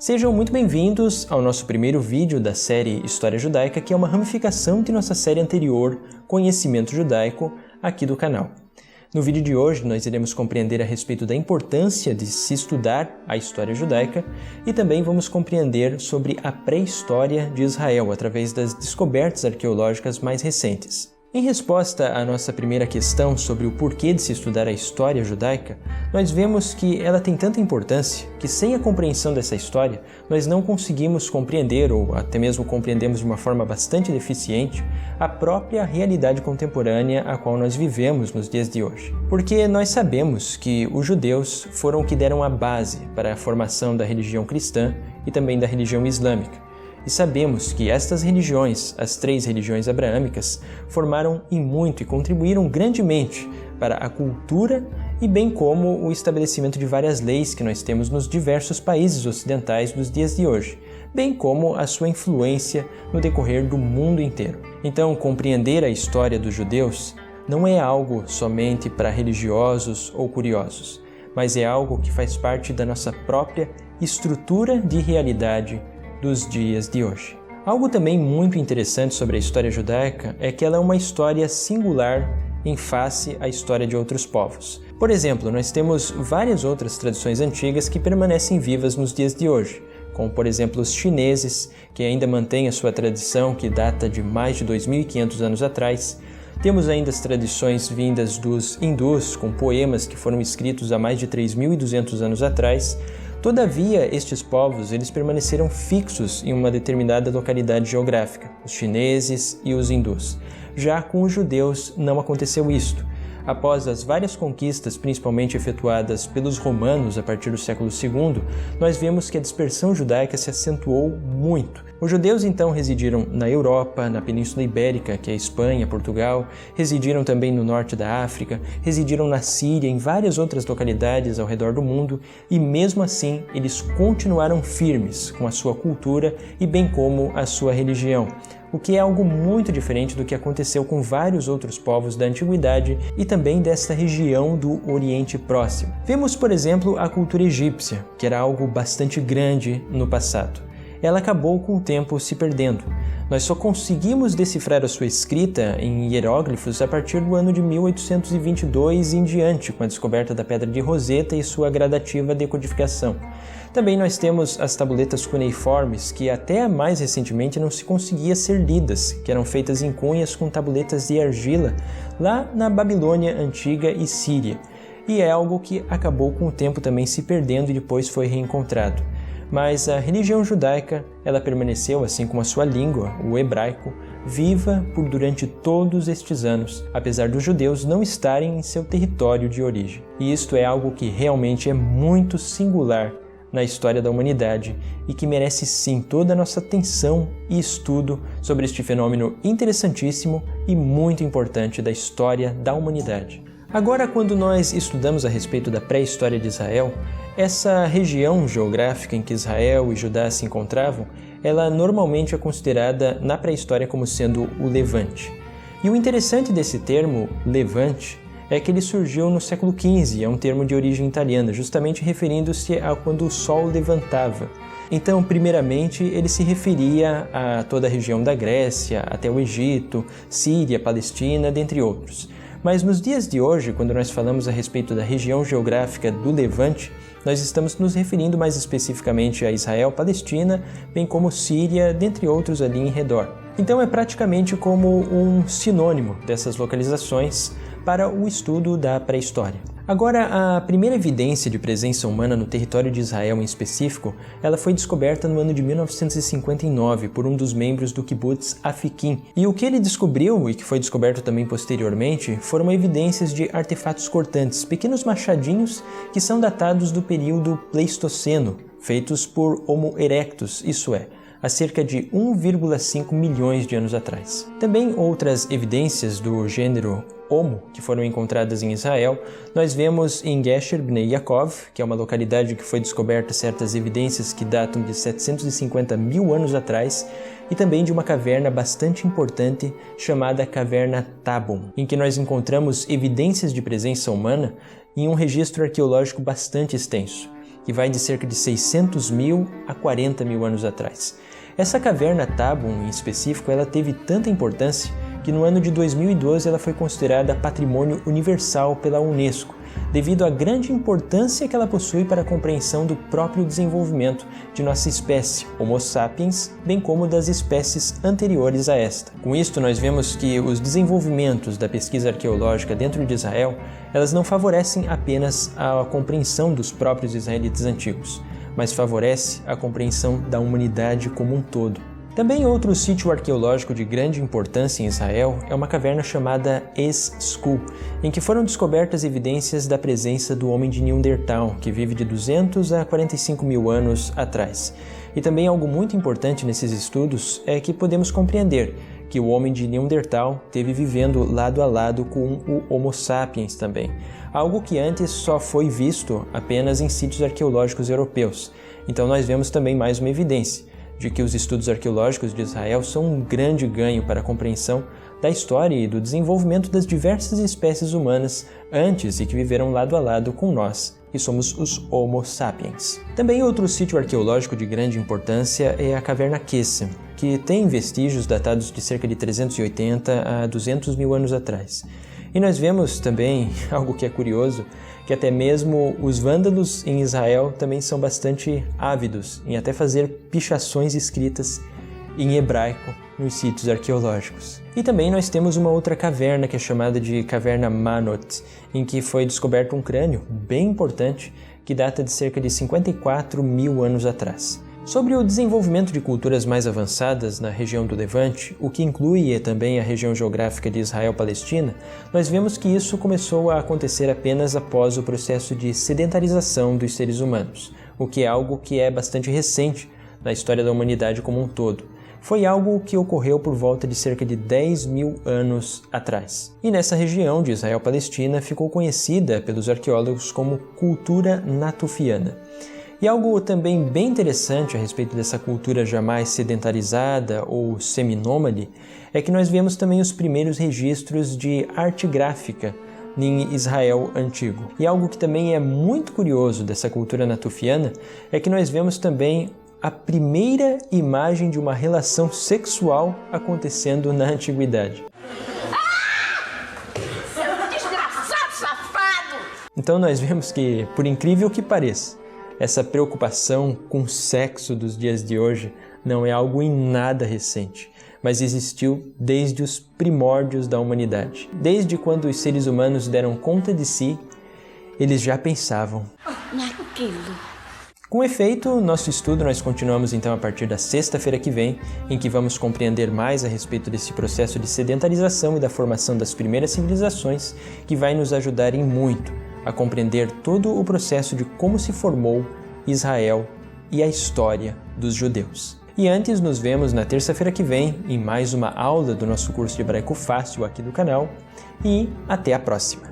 Sejam muito bem-vindos ao nosso primeiro vídeo da série História Judaica, que é uma ramificação de nossa série anterior, Conhecimento Judaico, aqui do canal. No vídeo de hoje, nós iremos compreender a respeito da importância de se estudar a história judaica e também vamos compreender sobre a pré-história de Israel, através das descobertas arqueológicas mais recentes. Em resposta à nossa primeira questão sobre o porquê de se estudar a história judaica, nós vemos que ela tem tanta importância que sem a compreensão dessa história, nós não conseguimos compreender, ou até mesmo compreendemos de uma forma bastante deficiente, a própria realidade contemporânea a qual nós vivemos nos dias de hoje. Porque nós sabemos que os judeus foram que deram a base para a formação da religião cristã e também da religião islâmica. E sabemos que estas religiões, as três religiões abraâmicas, formaram em muito e contribuíram grandemente para a cultura e bem como o estabelecimento de várias leis que nós temos nos diversos países ocidentais dos dias de hoje, bem como a sua influência no decorrer do mundo inteiro. Então, compreender a história dos judeus não é algo somente para religiosos ou curiosos, mas é algo que faz parte da nossa própria estrutura de realidade dos dias de hoje. Algo também muito interessante sobre a história judaica é que ela é uma história singular em face à história de outros povos. Por exemplo, nós temos várias outras tradições antigas que permanecem vivas nos dias de hoje, como por exemplo os chineses, que ainda mantêm a sua tradição que data de mais de 2.500 anos atrás. Temos ainda as tradições vindas dos hindus, com poemas que foram escritos há mais de 3.200 anos atrás. Todavia, estes povos eles permaneceram fixos em uma determinada localidade geográfica, os chineses e os hindus. Já com os judeus não aconteceu isto. Após as várias conquistas, principalmente efetuadas pelos romanos a partir do século II, nós vemos que a dispersão judaica se acentuou muito. Os judeus então residiram na Europa, na Península Ibérica, que é Espanha, Portugal, residiram também no norte da África, residiram na Síria, em várias outras localidades ao redor do mundo, e mesmo assim eles continuaram firmes com a sua cultura e bem como a sua religião, o que é algo muito diferente do que aconteceu com vários outros povos da Antiguidade e também desta região do Oriente Próximo. Vemos, por exemplo, a cultura egípcia, que era algo bastante grande no passado. Ela acabou com o tempo se perdendo. Nós só conseguimos decifrar a sua escrita em hieróglifos a partir do ano de 1822 em diante, com a descoberta da Pedra de Roseta e sua gradativa decodificação. Também nós temos as tabuletas cuneiformes, que até mais recentemente não se conseguia ser lidas, que eram feitas em cunhas com tabuletas de argila, lá na Babilônia Antiga e Síria. E é algo que acabou com o tempo também se perdendo e depois foi reencontrado. Mas a religião judaica, ela permaneceu, assim como a sua língua, o hebraico, viva por durante todos estes anos, apesar dos judeus não estarem em seu território de origem. E isto é algo que realmente é muito singular na história da humanidade e que merece sim toda a nossa atenção e estudo sobre este fenômeno interessantíssimo e muito importante da história da humanidade. Agora, quando nós estudamos a respeito da pré-história de Israel, essa região geográfica em que Israel e Judá se encontravam, ela normalmente é considerada na pré-história como sendo o Levante. E o interessante desse termo, Levante, é que ele surgiu no século XV, é um termo de origem italiana, justamente referindo-se a quando o sol levantava. Então, primeiramente, ele se referia a toda a região da Grécia, até o Egito, Síria, Palestina, dentre outros. Mas nos dias de hoje, quando nós falamos a respeito da região geográfica do Levante, nós estamos nos referindo mais especificamente a Israel, Palestina, bem como Síria, dentre outros ali em redor. Então é praticamente como um sinônimo dessas localizações para o estudo da pré-história. Agora, a primeira evidência de presença humana no território de Israel em específico, ela foi descoberta no ano de 1959 por um dos membros do kibbutz Afikim. E o que ele descobriu, e que foi descoberto também posteriormente, foram evidências de artefatos cortantes, pequenos machadinhos que são datados do período Pleistoceno, feitos por Homo erectus, isso é, há cerca de 1,5 milhões de anos atrás. Também outras evidências do gênero Homo, que foram encontradas em Israel, nós vemos em Gesher Bnei Yaakov, que é uma localidade que foi descoberta certas evidências que datam de 750 mil anos atrás, e também de uma caverna bastante importante chamada Caverna Tabon, em que nós encontramos evidências de presença humana em um registro arqueológico bastante extenso. que vai de cerca de 600 mil a 40 mil anos atrás. Essa caverna Tabun, em específico, ela teve tanta importância que no ano de 2012 ela foi considerada Patrimônio Universal pela Unesco, devido à grande importância que ela possui para a compreensão do próprio desenvolvimento de nossa espécie, Homo sapiens, bem como das espécies anteriores a esta. Com isto, nós vemos que os desenvolvimentos da pesquisa arqueológica dentro de Israel, elas não favorecem apenas a compreensão dos próprios israelitas antigos, mas favorece a compreensão da humanidade como um todo. Também outro sítio arqueológico de grande importância em Israel é uma caverna chamada Es-Skul, em que foram descobertas evidências da presença do homem de Neandertal, que vive de 200 a 45 mil anos atrás. E também algo muito importante nesses estudos é que podemos compreender que o homem de Neandertal esteve vivendo lado a lado com o Homo sapiens também, algo que antes só foi visto apenas em sítios arqueológicos europeus. Então nós vemos também mais uma evidência de que os estudos arqueológicos de Israel são um grande ganho para a compreensão da história e do desenvolvimento das diversas espécies humanas antes e que viveram lado a lado com nós, que somos os Homo sapiens. Também outro sítio arqueológico de grande importância é a Caverna Kesem, que tem vestígios datados de cerca de 380 a 200 mil anos atrás. E nós vemos também algo que é curioso, que até mesmo os vândalos em Israel também são bastante ávidos em até fazer pichações escritas em hebraico nos sítios arqueológicos. E também nós temos uma outra caverna que é chamada de Caverna Manot, em que foi descoberto um crânio bem importante que data de cerca de 54 mil anos atrás. Sobre o desenvolvimento de culturas mais avançadas na região do Levante, o que inclui também a região geográfica de Israel-Palestina, nós vemos que isso começou a acontecer apenas após o processo de sedentarização dos seres humanos, o que é algo que é bastante recente na história da humanidade como um todo. Foi algo que ocorreu por volta de cerca de 10 mil anos atrás. E nessa região de Israel-Palestina ficou conhecida pelos arqueólogos como cultura natufiana. E algo também bem interessante a respeito dessa cultura jamais sedentarizada ou seminômade é que nós vemos também os primeiros registros de arte gráfica em Israel antigo. E algo que também é muito curioso dessa cultura natufiana é que nós vemos também a primeira imagem de uma relação sexual acontecendo na antiguidade. Desgraçado, safado! Então nós vemos que, por incrível que pareça, essa preocupação com o sexo dos dias de hoje não é algo em nada recente, mas existiu desde os primórdios da humanidade. Desde quando os seres humanos deram conta de si, eles já pensavam naquilo. Com efeito, nosso estudo nós continuamos então a partir da sexta-feira que vem, em que vamos compreender mais a respeito desse processo de sedentarização e da formação das primeiras civilizações, que vai nos ajudar em muito a compreender todo o processo de como se formou Israel e a história dos judeus. E antes, nos vemos na terça-feira que vem em mais uma aula do nosso curso de Hebraico Fácil aqui do canal e até a próxima!